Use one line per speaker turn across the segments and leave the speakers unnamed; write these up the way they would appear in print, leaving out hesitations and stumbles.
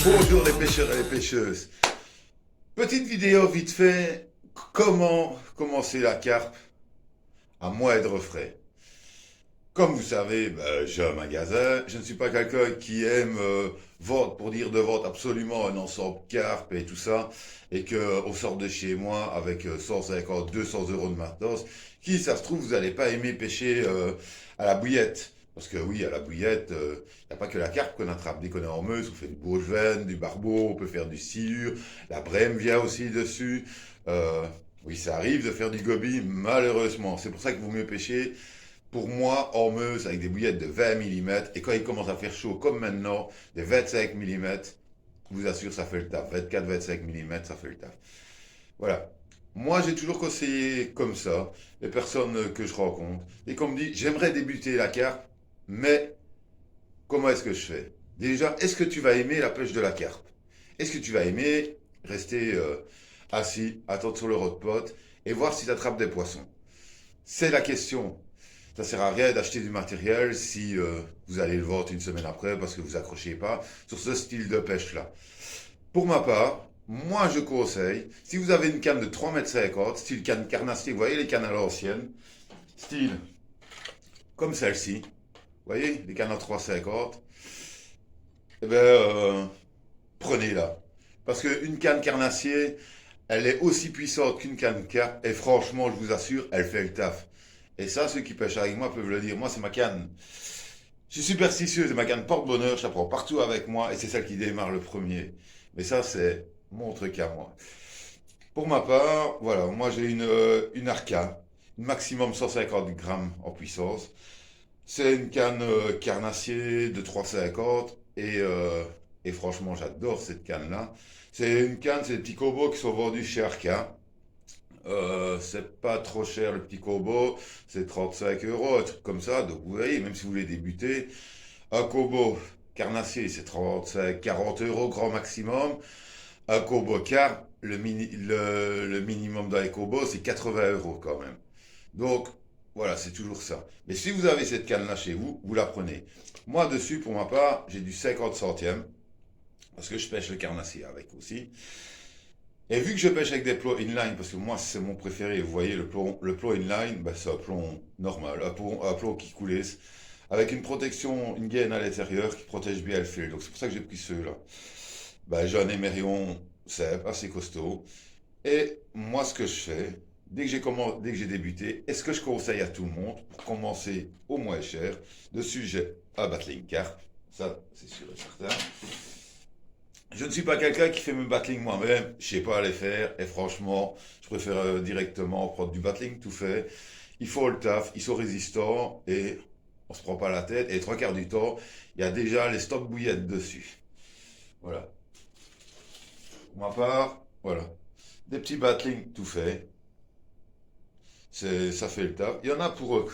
Bonjour les pêcheurs et les pêcheuses. Petite vidéo vite fait, comment commencer la carpe à moindre frais. Comme vous savez, j'ai un magasin, je ne suis pas quelqu'un qui aime vendre pour dire de vendre absolument un ensemble carpe et tout ça, et qu'on sort de chez moi avec 150, 200 euros de matos, qui, ça se trouve, vous n'allez pas aimer pêcher à la bouillette. Parce que oui, à la bouillette, il n'y a pas que la carpe qu'on attrape. Dès qu'on est en Meuse, on fait du bourgeven, du barbeau, on peut faire du sciure, la brème vient aussi dessus. Oui, ça arrive de faire du goby, malheureusement. C'est pour ça qu'il vaut mieux pêcher pour moi, en Meuse, avec des bouillettes de 20 mm, et quand il commence à faire chaud, comme maintenant, des 25 mm, je vous assure, ça fait le taf. 24-25 mm, ça fait le taf. Voilà. Moi, j'ai toujours conseillé comme ça, les personnes que je rencontre, et qu'on me dit, j'aimerais débuter la carpe, mais comment est-ce que je fais? Déjà, est-ce que tu vas aimer la pêche de la carpe? Est-ce que tu vas aimer rester assis, attendre sur le rod-pot, et voir si tu attrapes des poissons? C'est la question. Ça sert à rien d'acheter du matériel si vous allez le vendre une semaine après parce que vous accrochez pas sur ce style de pêche-là. Pour ma part, moi je conseille, si vous avez une canne de 3,50 m, style canne carnassier, vous voyez les cannes à l'ancienne, style comme celle-ci, vous voyez les cannes à 3,50 m, eh ben prenez-la. Parce qu'une canne carnassier, elle est aussi puissante qu'une canne carpe et franchement, je vous assure, elle fait le taf. Et ça, ceux qui pêchent avec moi peuvent le dire. Moi, c'est ma canne. Je suis superstitieux, c'est ma canne porte-bonheur, je la prends partout avec moi et c'est celle qui démarre le premier. Mais ça, c'est mon truc à moi. Pour ma part, voilà, moi j'ai une Arca, une maximum 150 grammes en puissance. C'est une canne carnassier de 3,50 et franchement, j'adore cette canne-là. C'est une canne, c'est des petits cobots qui sont vendus chez Arca. C'est pas trop cher le petit combo, c'est 35 euros, un truc comme ça. Donc vous voyez, même si vous voulez débuter, un combo carnassier c'est 35, 40 euros grand maximum. Un combo car, le minimum dans les combos c'est 80 euros quand même. Donc voilà, c'est toujours ça. Mais si vous avez cette canne là chez vous, vous la prenez. Moi dessus, pour ma part, j'ai du 50 centièmes, parce que je pêche le carnassier avec aussi. Et vu que je pêche avec des plots inline, parce que moi c'est mon préféré, vous voyez le plot inline, ben, c'est un plomb normal, un plomb qui coulisse, avec une protection, une gaine à l'intérieur qui protège bien le fil. Donc c'est pour ça que j'ai pris ceux-là. Ben, j'ai un émerion, c'est assez costaud. Et moi ce que je fais, dès que j'ai débuté, est-ce que je conseille à tout le monde, pour commencer au moins cher, dessus j'ai un battling carp, ça c'est sûr et certain. Je ne suis pas quelqu'un qui fait mes battling moi-même, je sais pas les faire, et franchement, je préfère directement prendre du battling tout fait. Il faut le taf, ils sont résistants, et on se prend pas la tête, et trois quarts du temps, il y a déjà les stocks bouillettes dessus. Voilà. Pour ma part, voilà. Des petits battling tout fait, ça fait le taf. Il y en a pour eux.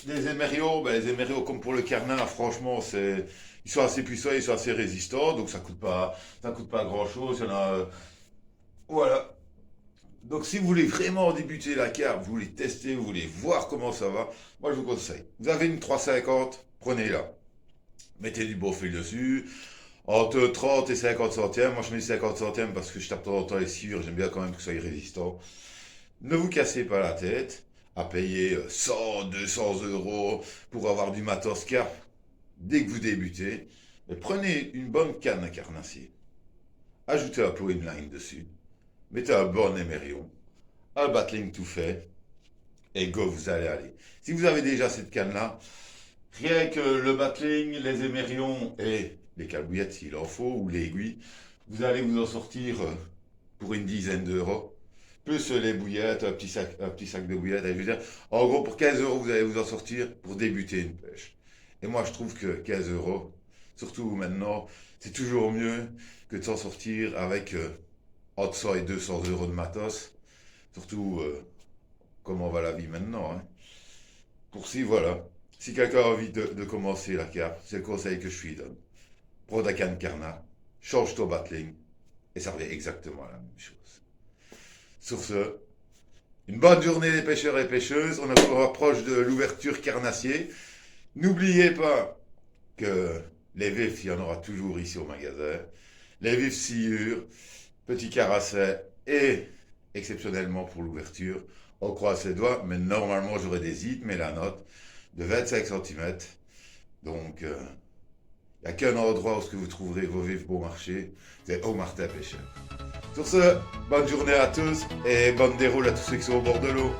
Des émériaux, ben, les émériaux comme pour le carnat, franchement, ils sont assez puissants, ils sont assez résistants, donc ça coûte pas grand chose. Il y en a, voilà. Donc si vous voulez vraiment débuter la carpe, vous voulez tester, vous voulez voir comment ça va, moi je vous conseille. Vous avez une 3,50, prenez-la. Mettez du beau fil dessus, entre 30 et 50 centièmes. Moi je mets 50 centièmes parce que je tape de temps en temps les sciures, j'aime bien quand même que ça soit résistant. Ne vous cassez pas la tête à payer 100, 200 euros pour avoir du matos carpe dès que vous débutez. Mais prenez une bonne canne à carnassier, ajoutez un plot inline dessus, mettez un bon émerion, un battling tout fait, et go, vous allez aller. Si vous avez déjà cette canne-là, rien que le battling, les émerions et les calbouillettes s'il en faut, ou les aiguilles, vous allez vous en sortir pour une dizaine d'euros. Plus les bouillettes, un petit sac de bouillettes. Je veux dire, en gros, pour 15 euros, vous allez vous en sortir pour débuter une pêche. Et moi, je trouve que 15 euros, surtout maintenant, c'est toujours mieux que de s'en sortir avec entre 100 et 200 euros de matos. Surtout, comment va la vie maintenant, hein. Pour si, voilà. Si quelqu'un a envie de commencer la carpe, c'est le conseil que je lui donne. Prends ta canne carnat, change ton battling, et ça revient exactement à la même chose. Sur ce, Une bonne journée les pêcheurs et pêcheuses. On approche de l'ouverture carnassier. N'oubliez pas que les vifs, il y en aura toujours ici au magasin. Les vifs sciures, petits carassets et exceptionnellement pour l'ouverture, on croise les doigts, mais normalement j'aurai des hits, mais la note de 25 cm. Donc, il n'y a qu'un endroit où ce que vous trouverez vos vifs bon marché, c'est au Martin Pêcheur. Sur ce, bonne journée à tous et bonne déroule à tous ceux qui sont au bord de l'eau.